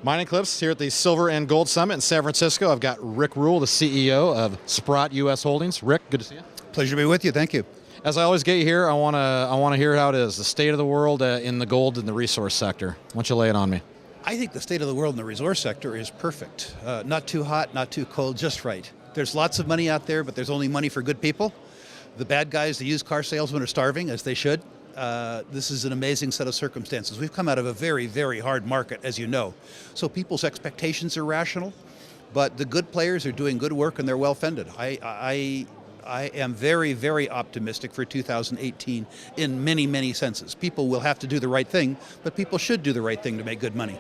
MiningClips here at the Silver and Gold Summit in San Francisco. I've got Rick Rule, the CEO of Sprott U.S. Holdings. Rick, good to see you. Pleasure to be with you. Thank you. As I always get you here, I want to hear how it is, the state of the world in the gold and the resource sector. Why don't you lay it on me? I think the state of the world in the resource sector is perfect. Not too hot, not too cold, just right. There's lots of money out there, but there's only money for good people. The bad guys, the used car salesmen, are starving, as they should. This is an amazing set of circumstances. We've come out of a very, very hard market, as you know. So people's expectations are rational, but the good players are doing good work and they're well funded. I am very, very optimistic for 2018 in many, many senses. People will have to do the right thing, but people should do the right thing to make good money.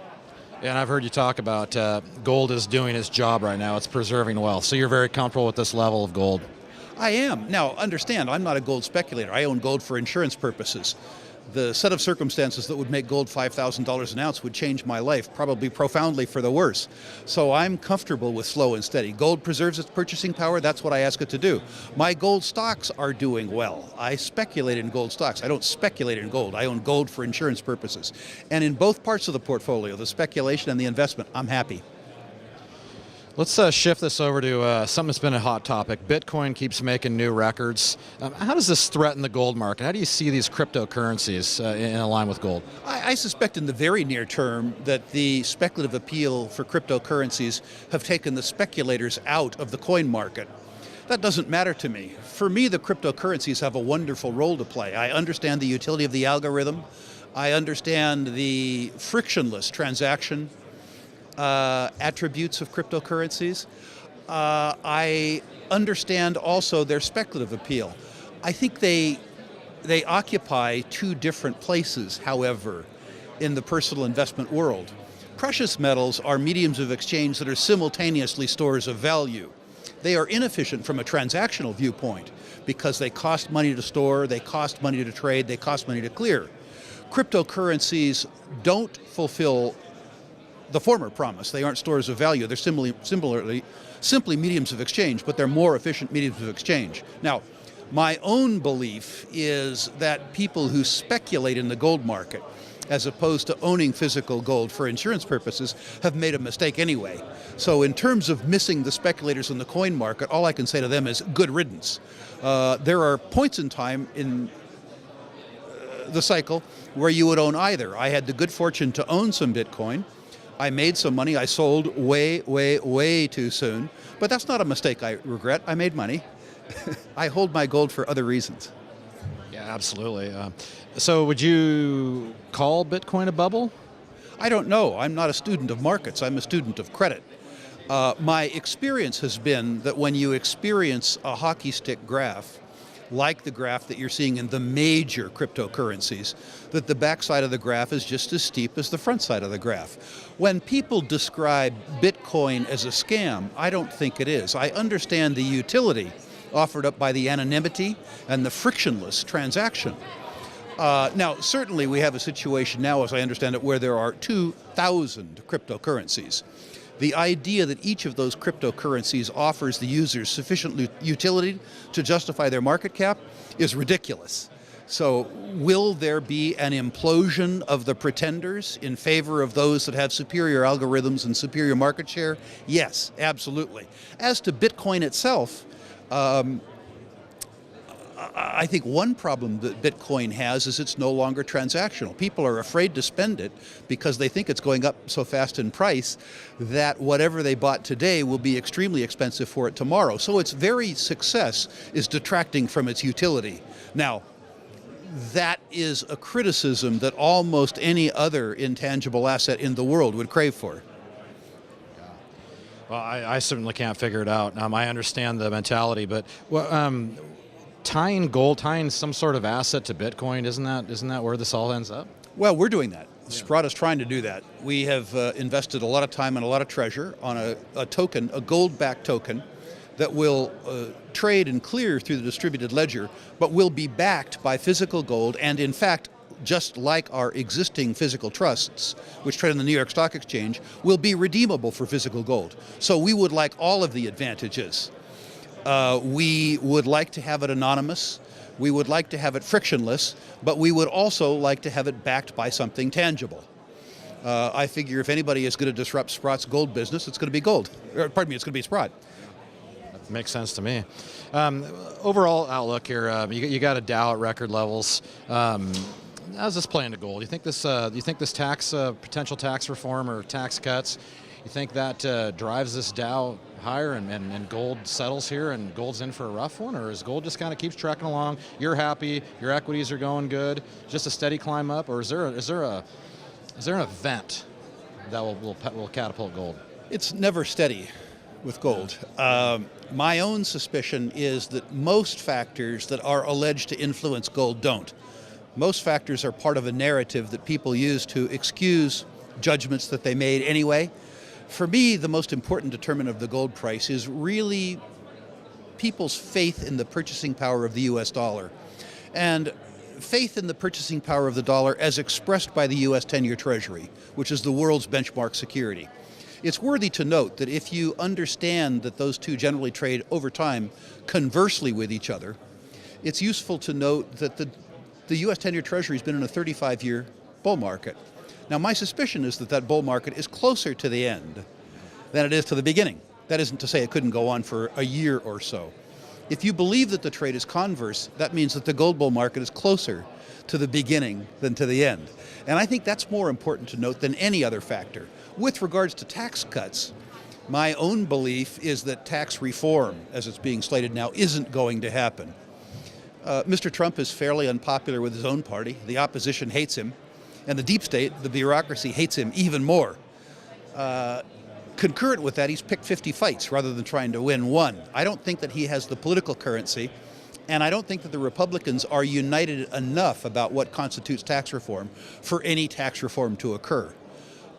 Yeah, and I've heard you talk about gold is doing its job right now. It's preserving wealth. So you're very comfortable with this level of gold. I am. Now, understand, I'm not a gold speculator. I own gold for insurance purposes. The set of circumstances that would make gold $5,000 an ounce would change my life, probably profoundly for the worse. So I'm comfortable with slow and steady. Gold preserves its purchasing power. That's what I ask it to do. My gold stocks are doing well. I speculate in gold stocks. I don't speculate in gold. I own gold for insurance purposes. And in both parts of the portfolio, the speculation and the investment, I'm happy. Let's shift this over to something that's been a hot topic. Bitcoin keeps making new records. How does this threaten the gold market? How do you see these cryptocurrencies in line with gold? I suspect in the very near term that the speculative appeal for cryptocurrencies have taken the speculators out of the coin market. That doesn't matter to me. For me, the cryptocurrencies have a wonderful role to play. I understand the utility of the algorithm. I understand the frictionless transaction attributes of cryptocurrencies. I understand also their speculative appeal. I think they occupy two different places, however, in the personal investment world. Precious metals are mediums of exchange that are simultaneously stores of value. They are inefficient from a transactional viewpoint because they cost money to store, they cost money to trade, they cost money to clear. Cryptocurrencies don't fulfill the former promise. They aren't stores of value. They're simply mediums of exchange, but they're more efficient mediums of exchange. Now, my own belief is that people who speculate in the gold market, as opposed to owning physical gold for insurance purposes, have made a mistake anyway. So in terms of missing the speculators in the coin market, all I can say to them is good riddance. There are points in time in the cycle where you would own either. I had the good fortune to own some Bitcoin. I made some money. I sold way, way, way too soon. But that's not a mistake I regret. I made money. I hold my gold for other reasons. Yeah, absolutely. So would you call Bitcoin a bubble? I don't know. I'm not a student of markets. I'm a student of credit. My experience has been that when you experience a hockey stick graph, like the graph that you're seeing in the major cryptocurrencies, that the backside of the graph is just as steep as the front side of the graph. When people describe Bitcoin as a scam, I don't think it is. I understand the utility offered up by the anonymity and the frictionless transaction. Now, certainly we have a situation now, as I understand it, where there are 2,000 cryptocurrencies. The idea that each of those cryptocurrencies offers the users sufficient utility to justify their market cap is ridiculous. So will there be an implosion of the pretenders in favor of those that have superior algorithms and superior market share? Yes, absolutely. As to Bitcoin itself, I think one problem that Bitcoin has is it's no longer transactional. People are afraid to spend it because they think it's going up so fast in price that whatever they bought today will be extremely expensive for it tomorrow. So its very success is detracting from its utility. Now, that is a criticism that almost any other intangible asset in the world would crave for. Well, I certainly can't figure it out. I understand the mentality, but tying gold, tying some sort of asset to Bitcoin, isn't that where this all ends up? Well, we're doing that. Yeah. Sprott is trying to do that. We have invested a lot of time and a lot of treasure on a token, a gold-backed token, that will trade and clear through the distributed ledger, but will be backed by physical gold, and in fact, just like our existing physical trusts, which trade on the New York Stock Exchange, will be redeemable for physical gold. So we would like all of the advantages. We would like to have it anonymous. We would like to have it frictionless, but we would also like to have it backed by something tangible. I figure if anybody is going to disrupt Sprott's gold business, it's going to be gold. Pardon me, it's going to be Sprott. That makes sense to me. Overall outlook here, you got a Dow at record levels. How's this play into gold? You think this potential tax reform or tax cuts, you think that drives this Dow higher and gold settles here and gold's in for a rough one, or is gold just kind of keeps trekking along? You're happy, your equities are going good, just a steady climb up, or is there an event that will catapult gold? It's never steady with gold. My own suspicion is that most factors that are alleged to influence gold don't. Most factors are part of a narrative that people use to excuse judgments that they made anyway. For me, the most important determinant of the gold price is really people's faith in the purchasing power of the US dollar. And faith in the purchasing power of the dollar as expressed by the US 10-year Treasury, which is the world's benchmark security. It's worthy to note that if you understand that those two generally trade over time conversely with each other, it's useful to note that the US 10-year Treasury has been in a 35-year bull market. Now, my suspicion is that that bull market is closer to the end than it is to the beginning. That isn't to say it couldn't go on for a year or so. If you believe that the trade is converse, that means that the gold bull market is closer to the beginning than to the end. And I think that's more important to note than any other factor. With regards to tax cuts, my own belief is that tax reform, as it's being slated now, isn't going to happen. Mr. Trump is fairly unpopular with his own party. The opposition hates him. And the deep state, the bureaucracy, hates him even more. Concurrent with that, he's picked 50 fights rather than trying to win one. I don't think that he has the political currency, and I don't think that the Republicans are united enough about what constitutes tax reform for any tax reform to occur.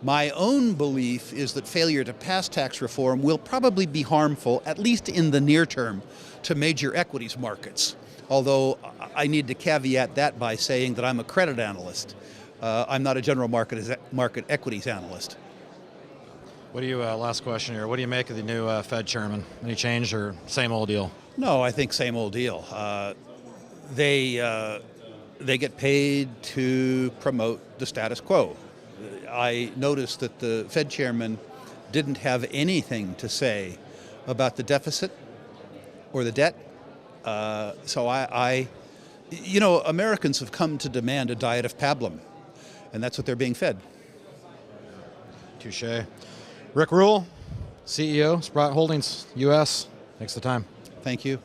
My own belief is that failure to pass tax reform will probably be harmful, at least in the near term, to major equities markets. Although I need to caveat that by saying that I'm a credit analyst. I'm not a general market equities analyst. What do you, last question here, what do you make of the new Fed chairman? Any change or same old deal? No, I think same old deal. They get paid to promote the status quo. I noticed that the Fed chairman didn't have anything to say about the deficit or the debt. So Americans have come to demand a diet of pablum, and that's what they're being fed. Touche. Rick Rule, CEO, Sprott Holdings, U.S. Thanks for the time. Thank you.